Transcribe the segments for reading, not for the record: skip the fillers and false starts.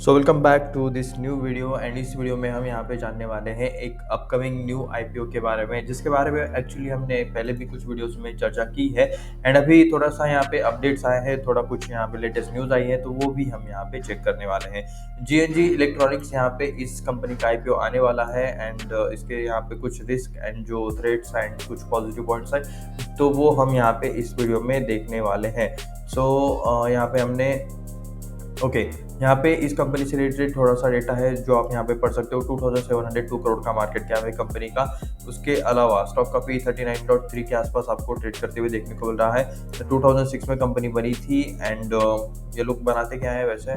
So welcome back to this new video and इस video में हम यहाँ पे जानने वाले हैं एक अपकमिंग न्यू आईपीओ के बारे में, जिसके बारे में एक्चुअली हमने पहले भी कुछ वीडियोस में चर्चा की है। एंड अभी थोड़ा सा यहाँ पे अपडेट्स आए हैं, थोड़ा कुछ यहाँ पे लेटेस्ट न्यूज़ आई है, तो वो भी हम यहाँ पे चेक करने वाले हैं। जीएनजी इलेक्ट्रॉनिक्स यहाँ पे इस कंपनी का आईपीओ आने वाला है एंड इसके यहाँ पे कुछ रिस्क एंड जो थ्रेट्स एंड कुछ पॉजिटिव पॉइंट्स है, तो वो हम यहाँ पे इस वीडियो में देखने वाले हैं। यहाँ पे हमने ओके यहाँ पे इस कंपनी से रिलेटेड थोड़ा सा डेटा है जो आप यहाँ पे पढ़ सकते हो। 2702 करोड़ का मार्केट कैप है कंपनी का। उसके अलावा स्टॉक का पी 39.3 के आसपास आपको ट्रेड करते हुए देखने को मिल रहा है। तो 2006 में कंपनी बनी थी एंड ये लोग बनाते क्या है वैसे,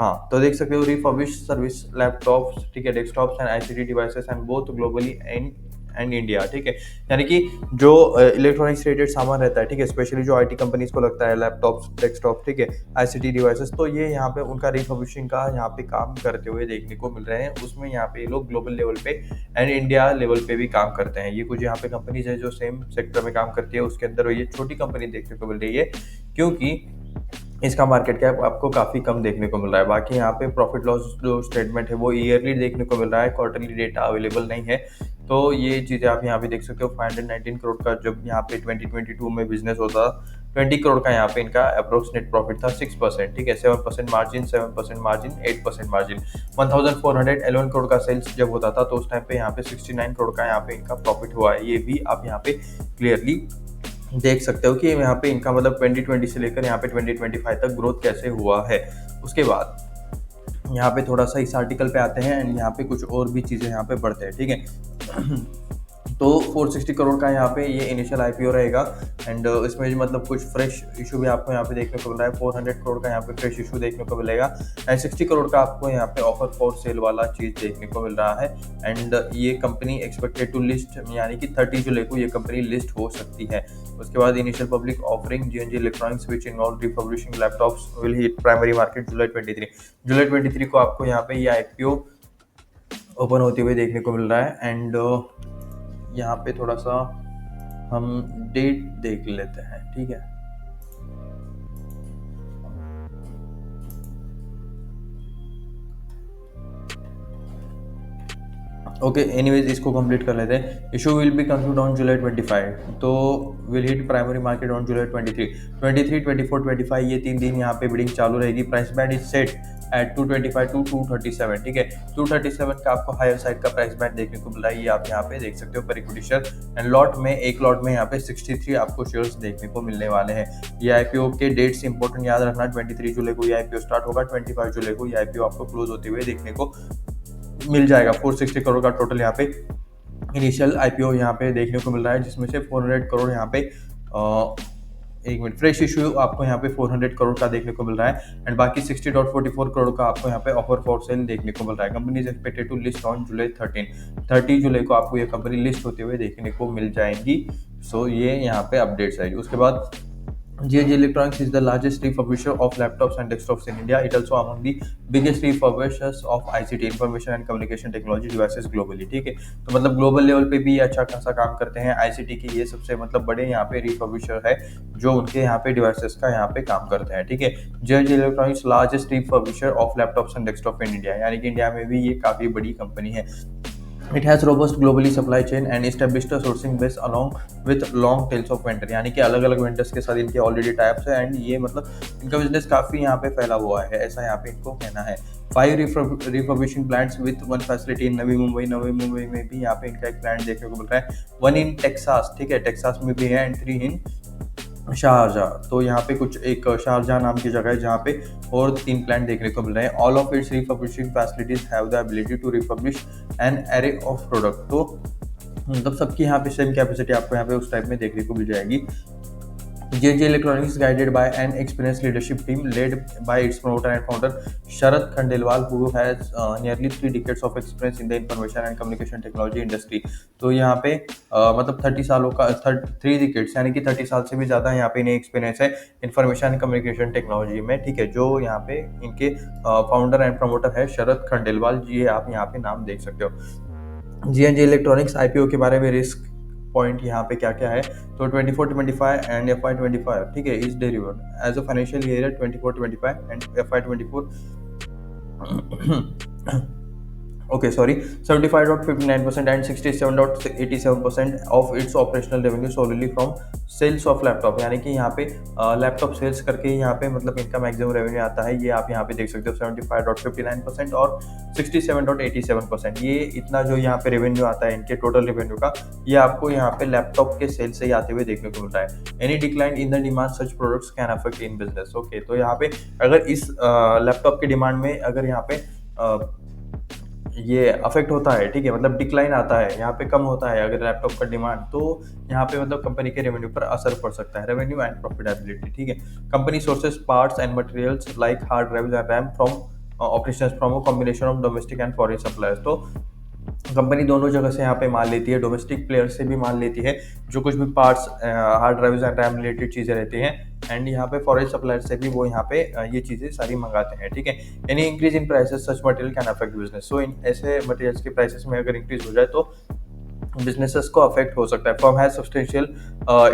हाँ, तो देख सकते हो रिफर्बिश सर्विस लैपटॉप्स, ठीक है, desktops and ICT devices and both globally and India, ठीक है। यानी कि जो इलेक्ट्रॉनिक्स रिलेटेड सामान रहता है, ठीक है, स्पेशली जो आईटी कंपनीज को लगता है लैपटॉप्स, डेस्कटॉप, ठीक है, आईसीटी डिवाइसेस, तो ये यहाँ पे उनका रिफर्बिशिंग का यहाँ पे काम करते हुए देखने को मिल रहे हैं। उसमें यहाँ पे ये लोग ग्लोबल लेवल पे एंड इंडिया लेवल पे भी काम करते हैं। ये कुछ यहाँ पे कंपनीज है जो सेम सेक्टर में काम करती है, उसके अंदर ये छोटी कंपनी देखने को मिल रही है क्योंकि इसका मार्केट कैप आपको काफ़ी कम देखने को मिल रहा है। बाकी यहाँ पे प्रॉफिट लॉस जो स्टेटमेंट है वो ईयरली देखने को मिल रहा है, क्वार्टरली डेटा अवेलेबल नहीं है। तो ये चीज़ें आप यहाँ पे देख सकते हो। 519 करोड़ का जब यहाँ पे 2022 में बिजनेस होता, 20 करोड़ का यहाँ पे इनका अप्रोक्स नेट प्रॉफिट था 6%, ठीक है, 7% मार्जिन, 7% मार्जिन, 8% मार्जिन। 1411 करोड़ का सेल्स जब होता था तो उस टाइम पे यहाँ पे 69 करोड़ का यहाँ पे इनका प्रॉफिट हुआ है। ये भी आप यहाँ पे क्लियरली देख सकते हो कि यहाँ पे इनका मतलब 2020 से लेकर यहाँ पे 2025 तक ग्रोथ कैसे हुआ है। उसके बाद यहाँ पे थोड़ा सा इस आर्टिकल पे आते हैं एंड यहाँ पे कुछ और भी चीज़ें यहाँ पे बढ़ते हैं, ठीक है। तो 460 करोड़ का यहाँ पे ये इनिशियल आईपीओ रहेगा एंड इसमें मतलब कुछ फ्रेश इशू भी आपको यहाँ पे देखने को मिल रहा है। 400 करोड़ का यहाँ पे फ्रेश इशू देखने को मिलेगा एंड 60 करोड़ का आपको यहाँ पे ऑफर फॉर सेल वाला चीज़ देखने को मिल रहा है। एंड ये कंपनी एक्सपेक्टेड टू लिस्ट, यानी कि 30 जुलाई को ये कंपनी लिस्ट हो सकती है। उसके बाद initial public offering GNG electronics which involve refurbishing laptops will hit primary market July 23 को आपको यहाँ पे ये आईपीओ ओपन होते हुए देखने को मिल रहा है। एंड यहाँ पे थोड़ा सा हम डेट देख लेते हैं, ठीक है। ओके, एनीवेज इसको कंप्लीट कर लेते हैं। Issue will be conclude on July 25, तो will hit primary market on July 23, 24, 25 ये 3 दिन यहाँ पे बिडिंग चालू रहेगी। Price band is set at 225 to 237, ठीक है। 237 का आपको हायर साइड का प्राइस बैंड देखने को मिल रहा है, ये आप यहाँ पे देख सकते हो पर इक्विटी शेयर। एंड एक लॉट में यहाँ पे 63 आपको शेयर्स देखने को मिलने वाले हैं। ये आईपीओ के डेट्स इंपॉर्टेंट याद रखना, 23 जुलाई को ये आईपीओ स्टार्ट होगा, 25 जुलाई को ये आईपीओ आपको क्लोज होते हुए देखने को मिल जाएगा। 460 करोड़ का टोटल यहाँ पे इनिशियल आईपीओ यहाँ पे देखने को मिल रहा है, जिसमें से 400 करोड़ यहाँ पे एक मिनट फ्रेश इशू आपको यहाँ पे 400 करोड़ का देखने को मिल रहा है एंड बाकी 60.44 करोड़ का आपको यहाँ पे ऑफर फॉर सेल देखने को मिल रहा है। Company is expected to list on July 30 जुलाई को आपको ये कंपनी लिस्ट होते हुए देखने को मिल जाएंगी। सो ये यहाँ पे अपडेट्स आएगी। उसके बाद GNG Electronics is the largest refurbisher of laptops and desktops in India. It also among the biggest refurbishers of ICT, Information and Communication Technology devices globally, ठीक है। तो मतलब ग्लोबल लेवल पे भी अच्छा खासा काम करते हैं। आईसीटी के ये सबसे मतलब बड़े यहाँ पे रिफर्बिशर है जो उनके यहाँ पे डिवाइसेस का यहाँ पे काम करते हैं, ठीक है। GNG Electronics largest refurbisher of laptops and desktop in India, यानी कि इंडिया में भी ये काफ़ी बड़ी कंपनी है। It has robust globally supply chain and established a sourcing base along with long tails of vendor, यानी कि अलग अलग वेंडर्स के साथ इनके ऑलरेडी टाइप्स है एंड ये मतलब इनका बिजनेस काफ़ी यहाँ पे फैला हुआ है, ऐसा यहाँ पे इनको कहना है। 5 रिफर्बिशिंग plants with 1 facility in Navi Mumbai में भी यहाँ पे इनका एक प्लांट देखने को मिल रहा है। 1 इन टेक्सास, ठीक है, टेक्सास में भी है एंड 3 इन शारजाह। तो यहाँ पे कुछ एक शारजाह नाम की जगह है जहाँ पे और 3 प्लांट देखने को मिल रहे हैं। All of its refurbishing facilities have the ability to refurbish an array of product. तो मतलब सबकी यहाँ पे सेम कैपेसिटी आपको यहाँ पे उस टाइप में देखने को मिल जाएगी। JJ Electronics is guided by an experienced leadership team led by its promoter and founder Sharat Khandelwal, who has nearly 3 decades of experience in the information and communication technology industry. तो यहाँ पे मतलब 30 सालों का 3 डिकेड्स यानी कि 30 साल से भी ज़्यादा यहाँ पे इन्हें एक्सपीरियंस है इंफॉर्मेशन एंड कम्युनिकेशन टेक्नोलॉजी में, ठीक है। जो यहाँ पे इनके फाउंडर एंड प्रमोटर है शरद खंडेलवाल जी, आप यहाँ पे नाम देख सकते हो। जीएनजी इलेक्ट्रॉनिक्स आईपीओ के बारे में रिस्क पॉइंट यहाँ पे क्या क्या है, तो 24-25 एंड FY25, ठीक है, is delivered as a financial year 24-25 end FY24 Okay, sorry, 75.59% and 67.87% of its operational revenue solely from sales of laptop, यानी कि यहाँ पे लैपटॉप सेल्स करके यहाँ पे मतलब इनका मैक्सिमम रेवेन्यू आता है। ये आप यहाँ पे देख सकते हो 75.59% और 67.87%, ये इतना जो यहाँ पे रेवेन्यू आता है इनके टोटल रेवेन्यू का, ये आपको यहाँ पे लैपटॉप के सेल से ही आते हुए देखने को मिल रहा है। Any decline in the demand such products can affect in business. Okay, तो यहाँ पे अगर इस लैपटॉप की डिमांड में अगर यहाँ पे ये अफेक्ट होता है, ठीक है, मतलब डिक्लाइन आता है, यहाँ पे कम होता है अगर लैपटॉप का डिमांड, तो यहाँ पे मतलब कंपनी के रेवेन्यू पर असर पड़ सकता है, रेवेन्यू एंड प्रॉफिटेबिलिटी, ठीक है। Company sources parts and materials like hard drives and RAM from operations from a combination of domestic and foreign suppliers. तो कंपनी दोनों जगह से यहाँ पे माल लेती है, डोमेस्टिक प्लेयर से भी माल लेती है, जो कुछ भी parts, hard drives and RAM related चीज़ें रहती हैं, एंड यहाँ पे फॉरेन सप्लायर से भी वो यहाँ पे ये चीज़ें सारी मंगाते हैं, ठीक है। Any increase in prices such material can affect business. So इन ऐसे मटेरियल्स के प्राइसेस में अगर इंक्रीज हो जाए तो businesses को affect हो सकता है। Firm has substantial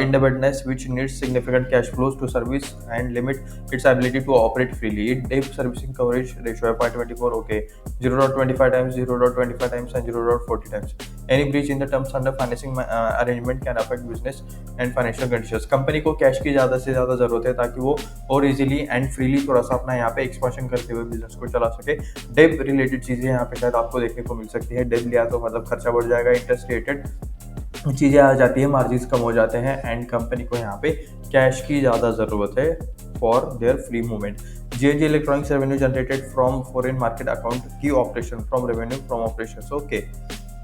indebtedness which needs significant cash flows to service and limit its ability to operate freely. Debt servicing coverage ratio FY24, okay, 0.25 times, 0.25 times and 0.40 times. Any breach in the terms under financing arrangement can affect business and financial conditions. Company को cash की ज़्यादा से ज़्यादा ज़रूरत है ताकि वो और इजीली एंड फ्रीली थोड़ा सा अपना यहाँ पे एक्सपांशन करते हुए बिजनेस को चला सके। डेब रिलेटेड चीज़ें यहाँ पे शायद आपको देखने को मिल सकती है। डेब लिया तो मतलब खर्चा बढ़ जाएगा, इंटरेस्ट रेटेड चीज़ें आ जाती है, मार्जिन्स कम हो जाते हैं, एंड कंपनी को यहाँ पे कैश की ज़्यादा ज़रूरत है for their free movement. JNJ Electronics revenue generated from foreign market account key operation from revenue from operations. Okay,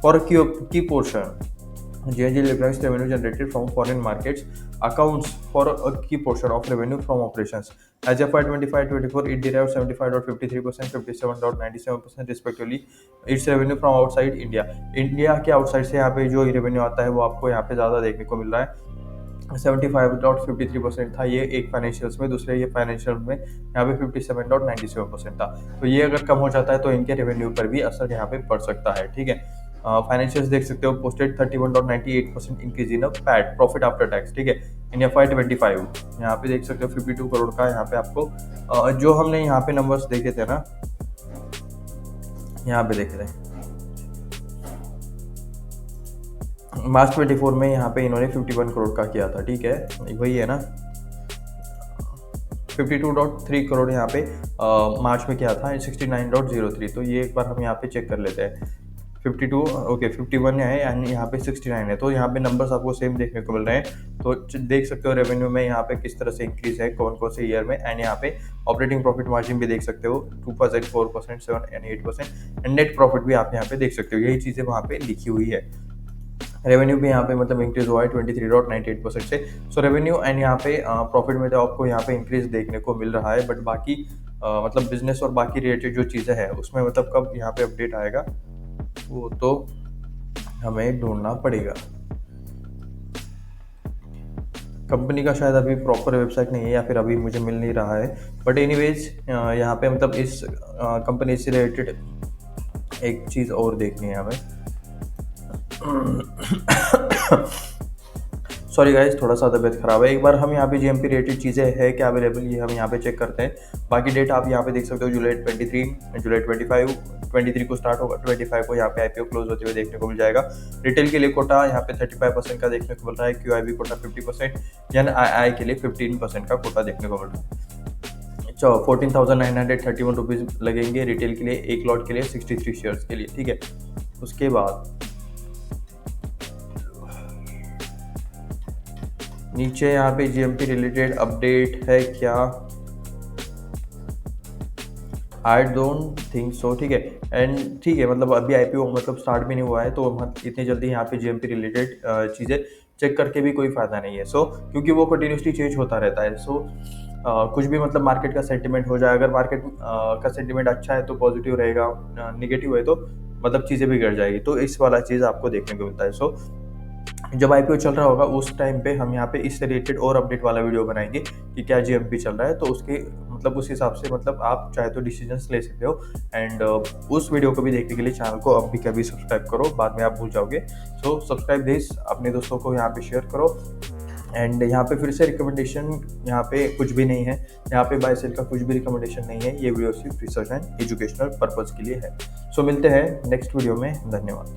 for a key portion, JNJ Electronics revenue generated from foreign markets accounts for a key portion of revenue from operations. As FY 25-24, it derived 75.53%, 57.97% respectively. Its revenue from outside India. India के outside से यहाँ पे जो revenue आता है वो आपको यहाँ पे ज़्यादा देखने को मिल रहा है। 75.53% था ये एक फाइनेंशियल्स में, दूसरे ये फाइनेंशियल में यहाँ पे 57.97% था। तो ये अगर कम हो जाता है तो इनके रेवेन्यू पर भी असर यहाँ पे पड़ सकता है, ठीक है। फाइनेंशियल्स देख सकते हो, posted 31.98% increase in PAT profit after tax, ठीक है, इन FY25। यहाँ पे देख सकते हो 52 करोड़ का यहाँ पे आपको जो हमने यहाँ पे नंबर्स देखे थे ना, यहाँ पे देखे थे मार्च 24 में यहाँ पे इन्होंने 51 करोड़ का किया था, ठीक है, वही है ना, 52.3 करोड़ यहाँ पे मार्च में किया था, 69.03। तो ये एक बार हम यहाँ पे चेक कर लेते हैं। 52, ओके, 51 है एंड यहाँ पे 69 है, तो यहाँ पे नंबर्स आपको सेम देखने को मिल रहे हैं। तो देख सकते हो रेवेन्यू में यहाँ पे किस तरह से इंक्रीज है कौन कौन से ईयर में, एंड यहाँ पे ऑपरेटिंग प्रॉफिट मार्जिन भी देख सकते हो 2%, 4%, 7 एंड 8%, एंड नेट प्रॉफिट भी आप यहाँ पे देख सकते हो। यही चीज़ें वहाँ पे लिखी हुई है। रेवेन्यू भी यहाँ पे मतलब इंक्रीज हुआ है 23.98% से। सो रेवेन्यू एंड यहाँ पे प्रॉफिट में तो आपको यहाँ पे इंक्रीज देखने को मिल रहा है, बट बाकी मतलब बिजनेस और बाकी रिलेटेड जो चीज़ें हैं उसमें मतलब कब यहाँ पे अपडेट आएगा वो तो हमें ढूंढना पड़ेगा। कंपनी का शायद अभी प्रॉपर वेबसाइट नहीं है या फिर अभी मुझे मिल नहीं रहा है, बट एनीवेज यहाँ पे मतलब इस कंपनी से रिलेटेड एक चीज़ और देखनी है हमें। सॉरी गाइस, थोड़ा सा तबियत खराब है। एक बार हम यहाँ पे जीएमपी रिलेटेड चीज़ें है क्या अवेलेबल, ये हम यहाँ पे चेक करते हैं। बाकी डेट आप यहाँ पे देख सकते हो, जुलाई 23, जुलाई 25, 23 को स्टार्ट होगा, 25 को यहाँ पे आईपीओ क्लोज होते हुए देखने को मिल जाएगा। रिटेल के लिए कोटा यहाँ पे 35% का देखने को मिल रहा है, QIB कोटा 50%, NII के लिए 15% का कोटा देखने को मिल रहा है। 14,931 रुपीज़ लगेंगे रिटेल के लिए, एक लॉट के लिए 63 शेयर्स के लिए, ठीक है। उसके बाद नीचे यहाँ पे जीएमपी रिलेटेड अपडेट है क्या? आई डोंट थिंक सो, ठीक है। एंड ठीक है, मतलब अभी आईपीओ मतलब स्टार्ट भी नहीं हुआ है, तो इतनी जल्दी यहाँ पे जीएमपी रिलेटेड चीज़ें चेक करके भी कोई फ़ायदा नहीं है। सो क्योंकि वो कंटिन्यूसली चेंज होता रहता है। सो कुछ भी मतलब मार्केट का सेंटिमेंट हो जाए, अगर मार्केट का सेंटिमेंट अच्छा है तो पॉजिटिव रहेगा, निगेटिव है तो मतलब चीज़ें बिगड़ जाएगी। तो इस वाला चीज़ आपको देखने को मिलता है। सो जब आईपीओ चल रहा होगा उस टाइम पे हम यहाँ पे इससे रिलेटेड और अपडेट वाला वीडियो बनाएंगे कि क्या जीएमपी चल रहा है, तो उसके मतलब उस हिसाब से मतलब आप चाहे तो डिसीजंस ले सकते हो। एंड उस वीडियो को भी देखने के लिए चैनल को अब भी कभी सब्सक्राइब करो, बाद में आप भूल जाओगे। सो सब्सक्राइब दिस, अपने दोस्तों को यहाँ पे शेयर करो, एंड यहाँ पे फिर से रिकमेंडेशन यहाँ पे कुछ भी नहीं है, यहाँ पे बाय सेल का कुछ भी रिकमेंडेशन नहीं है। ये वीडियो सिर्फ रिसर्च एंड एजुकेशनल पर्पज़ के लिए है। सो मिलते हैं नेक्स्ट वीडियो में। धन्यवाद।